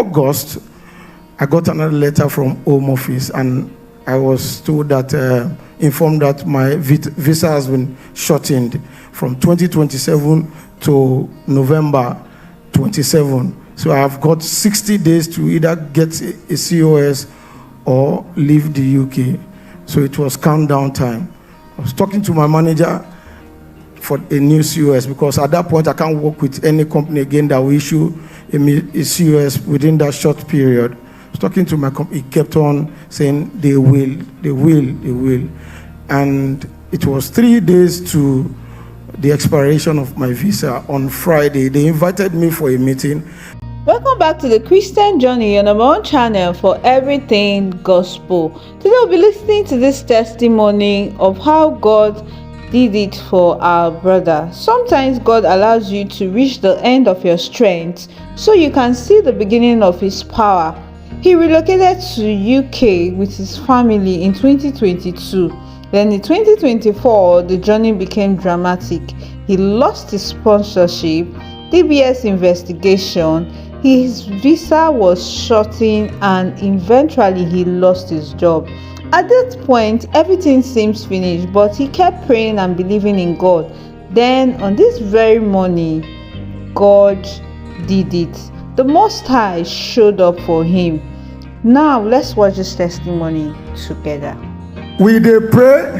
August, I got another letter from Home Office, and I was told that, informed that my visa has been shortened from 2027 to November 27. So I have got 60 days to either get a COS or leave the UK. So it was countdown time. I was talking to my manager for a new COS, because at that point I can't work with any company again that will issue a COS within that short period. I was talking to my company, he kept on saying they will. And it was 3 days to the expiration of my visa. On Friday, they invited me for a meeting. Welcome back to the Christian Journey, your number one channel for everything gospel. Today we'll be listening to this testimony of how God did it for our brother. Sometimes God allows you to reach the end of your strength so you can see the beginning of his power. He relocated to UK with his family in 2022. Then in 2024, the journey became dramatic. He lost his sponsorship, DBS investigation, his visa was shortened, and eventually he lost his job. At that point, everything seems finished, but he kept praying and believing in God. Then on this very morning, God did it. The Most High showed up for him. Now let's watch this testimony together. We did pray.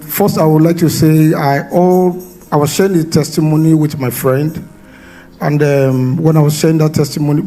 First I would like to say I was sharing the testimony with my friend, and when I was sharing that testimony,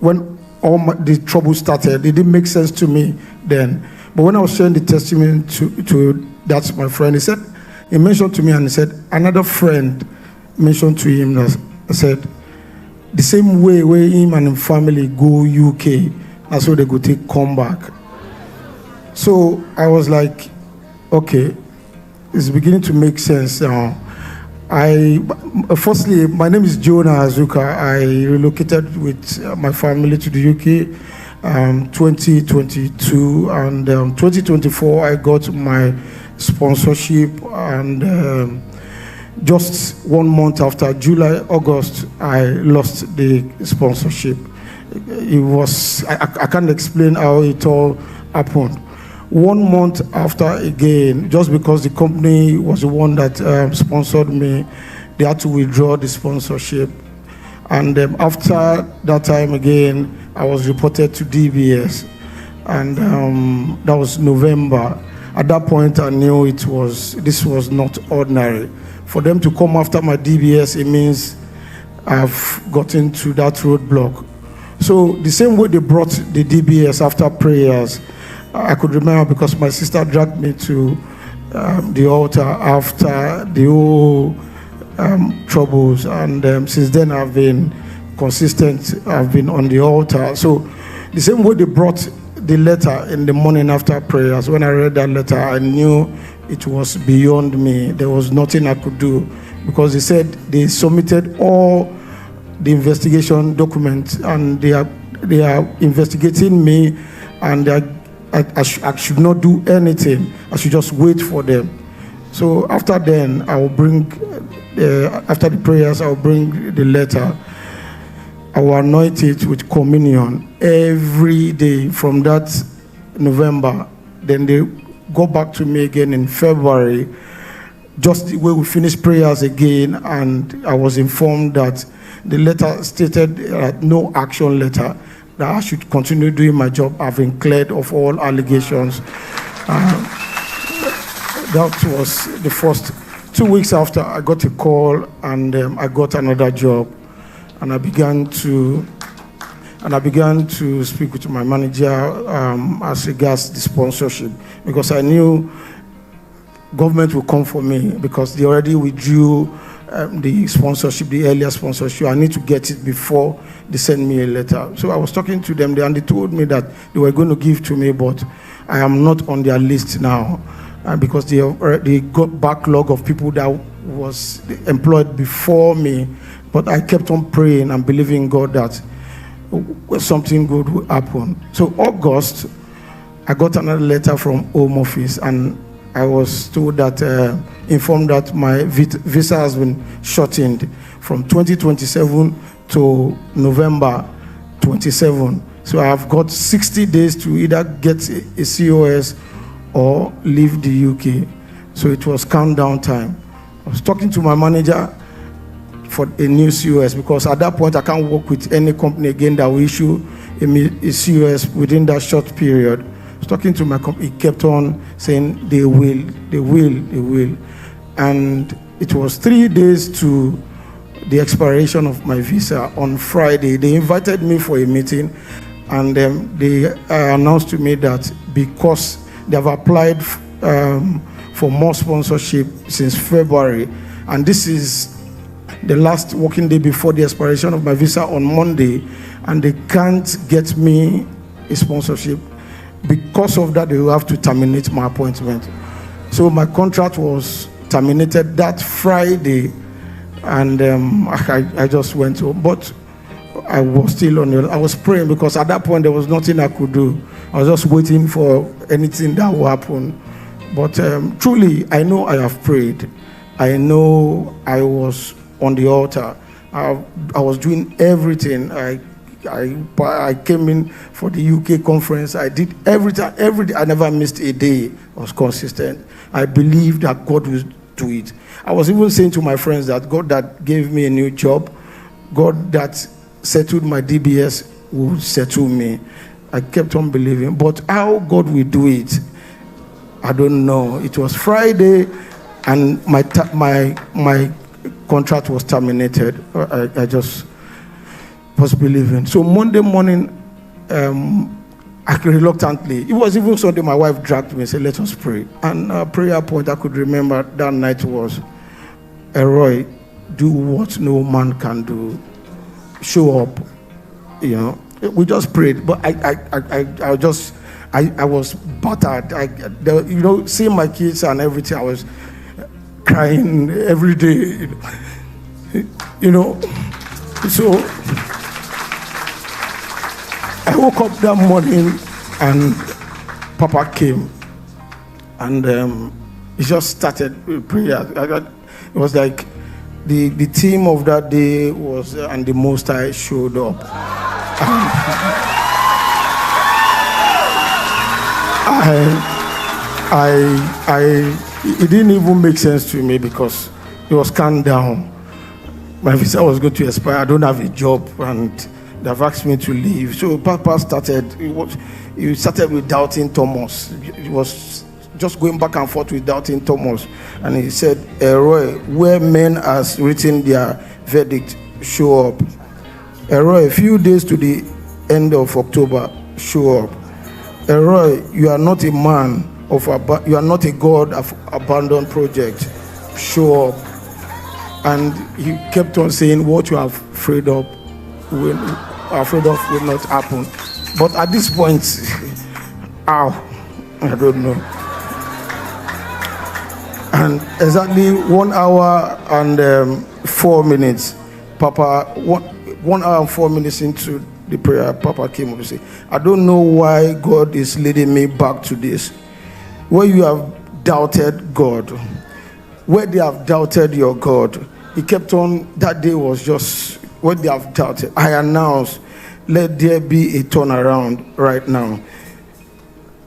when the trouble started, it didn't make sense to me then. But when I was sharing the testimony to that's my friend, he mentioned to me, and he said another friend mentioned to him that I said the same way where him and his family go UK, that's where they go come back. So I was like, okay, it's beginning to make sense now. Firstly, my name is Jonah Azuka. I relocated with my family to the UK 2022, and 2024 I got my sponsorship, and just 1 month after, August, I lost the sponsorship. It was, I can't explain how it all happened. 1 month after, again, just because the company was the one that sponsored me, they had to withdraw the sponsorship. And after that time again, I was reported to DBS, and that was November. At that point, I knew this was not ordinary. For them to come after my DBS, it means I've gotten to that roadblock. So the same way they brought the DBS after prayers, I could remember, because my sister dragged me to the altar after the whole troubles, and since then I've been consistent. I've been on the altar. So the same way they brought the letter in the morning after prayers, when I read that letter, I knew it was beyond me. There was nothing I could do, because they said they submitted all the investigation documents, and they are investigating me, and I should not do anything. I should just wait for them. So after then, I will bring, after the prayers, I will bring the letter. I will anoint it with communion every day from that November. Then they go back to me again in February, just the way we finished prayers again, and I was informed that the letter stated no action letter, that I should continue doing my job, having cleared of all allegations. That was the first. 2 weeks after, I got a call, and I got another job, and I began to speak with my manager as regards the sponsorship, because I knew government will come for me, because they already withdrew the sponsorship, the earlier sponsorship. I need to get it before they send me a letter. So I was talking to them, and they told me that they were going to give to me, but I am not on their list now, because they got backlog of people that was employed before me. But I kept on praying and believing God that something good will happen. So August, I got another letter from Home Office, and I was told that, informed that my visa has been shortened from 2027 to November 27. So I have got 60 days to either get a COS or leave the UK. So it was countdown time. I was talking to my manager for a new COS, because at that point I can't work with any company again that will issue a COS within that short period. I was talking to my company, he kept on saying they will. And it was 3 days to the expiration of my visa. On Friday, they invited me for a meeting, and they announced to me that because they have applied for more sponsorship since February, and this is the last working day before the expiration of my visa on Monday, and they can't get me a sponsorship. Because of that, they will have to terminate my appointment. So my contract was terminated that Friday, and I just went home. But I was still I was praying, because at that point there was nothing I could do. I was just waiting for anything that will happen. But truly, I know I have prayed. I know I was on the altar. I was doing everything. I came in for the UK conference. I did everything. I never missed a day. I was consistent. I believed that God would do it. I was even saying to my friends that God that gave me a new job, God that settled my DBS will settle me. I kept on believing. But how God will do it, I don't know. It was Friday, and my contract was terminated. I just was believing. So Monday morning, I reluctantly, it was even Sunday, my wife dragged me and said, let us pray. And a prayer point I could remember that night was, Roy, do what no man can do. Show up. You know, we just prayed. But I was battered. Seeing my kids and everything, I was crying every day. So I woke up that morning and Papa came, and he just started with prayer. It was like the theme of that day was, and the Most High showed up. It didn't even make sense to me, because it was calmed down. My visa was going to expire. I don't have a job, and they've asked me to leave. So Papa started. He started with doubting Thomas. He was just going back and forth with doubting Thomas, and he said, Roy, where men has written their verdict, show up. Roy, a few days to the end of October, show up. Roy, you are not a man you are not a God of abandoned project. Show up. And he kept on saying, what you are afraid of will not happen. But at this point, I don't know. And exactly 1 hour and 4 minutes, Papa, 1 hour and 4 minutes into the prayer, Papa came up and said, I don't know why God is leading me back to this. Where you have doubted God, where they have doubted your God. He kept on, that day was just what they have doubted. I announced, let there be a turnaround right now.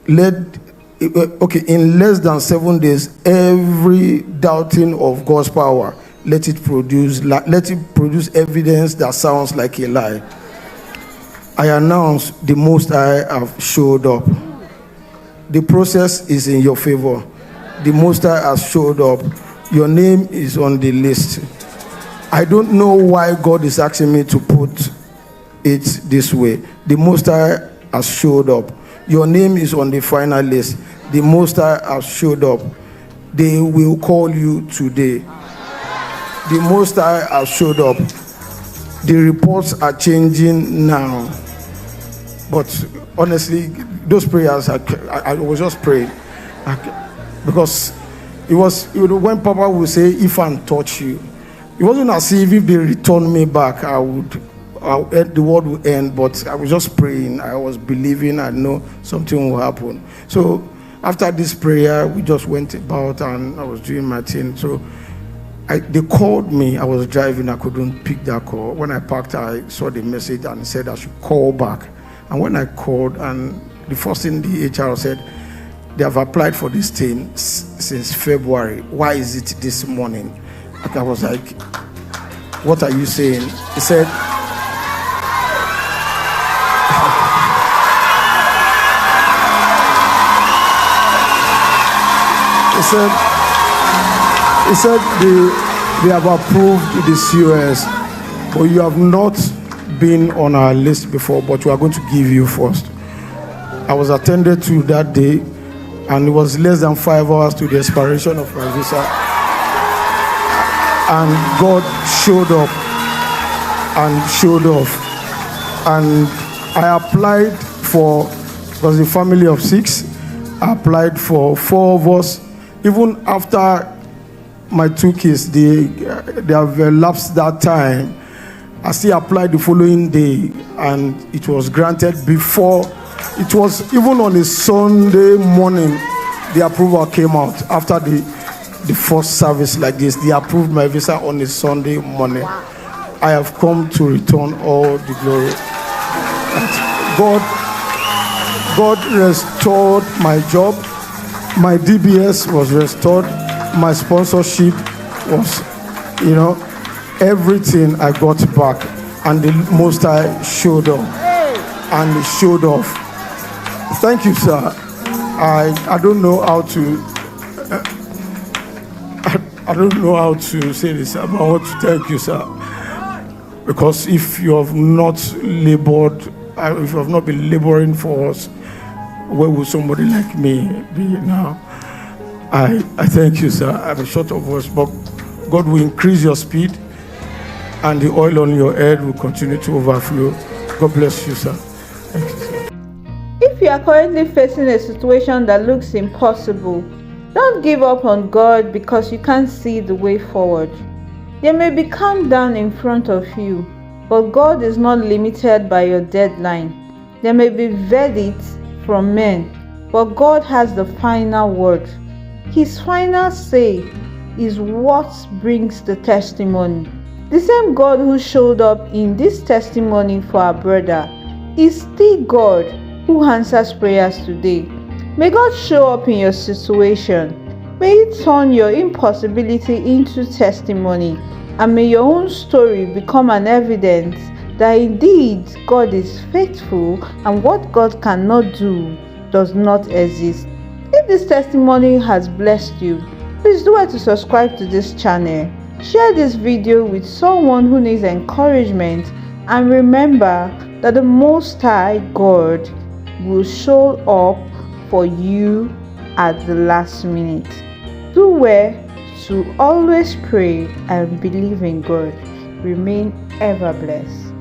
In less than 7 days, every doubting of God's power, let it produce evidence that sounds like a lie. I announced, the Most High have showed up. The process is in your favor. The Most High has showed up. Your name is on the list. I don't know why God is asking me to put it this way. The Most High has showed up. Your name is on the final list. The Most High has showed up. They will call you today. The Most High has showed up. The reports are changing now. But honestly, those prayers, I was just praying. Because it was, when Papa would say, if I touch you, it wasn't as if they returned me back, the world would end. But I was just praying. I was believing. I know something will happen. So after this prayer, we just went about and I was doing my thing. So they called me. I was driving. I couldn't pick that call. When I parked, I saw the message and it said I should call back. And when I called, and the first thing the HR said, they have applied for this thing since February. Why is it this morning? I was like, what are you saying? He said, he said they have approved the COS, but you have not been on our list before, but we are going to give you first. I was attended to that day, and it was less than 5 hours to the expiration of my visa, and God showed up and showed off. And I applied for, it was a family of 6. I applied for 4 of us. Even after my 2 kids, they have elapsed that time, I still applied the following day, and it was granted before. It was even on a Sunday morning, the approval came out. After the first service like this, they approved my visa on a Sunday morning. Wow. I have come to return all the glory. God restored my job. My DBS was restored. My sponsorship was, everything I got back. And the Most High showed up. And he showed off. Thank you, sir. I don't know how to I don't know how to say this, but I want to thank you, sir. Because if you have not labored, if you have not been laboring for us, where would somebody like me be now? I thank you, sir. I'm short of words, but God will increase your speed, and the oil on your head will continue to overflow. God bless you, sir. Thank you, sir. If you are currently facing a situation that looks impossible, don't give up on God because you can't see the way forward. There may be countdown in front of you, but God is not limited by your deadline. There may be verdicts from men, but God has the final word. His final say is what brings the testimony. The same God who showed up in this testimony for our brother is still God who answers prayers today. May God show up in your situation. May it turn your impossibility into testimony, and may your own story become an evidence that indeed God is faithful and what God cannot do does not exist. If this testimony has blessed you, please do well to subscribe to this channel. Share this video with someone who needs encouragement, and remember that the Most High God will show up for you at the last minute. Do well to always pray and believe in God. Remain ever blessed.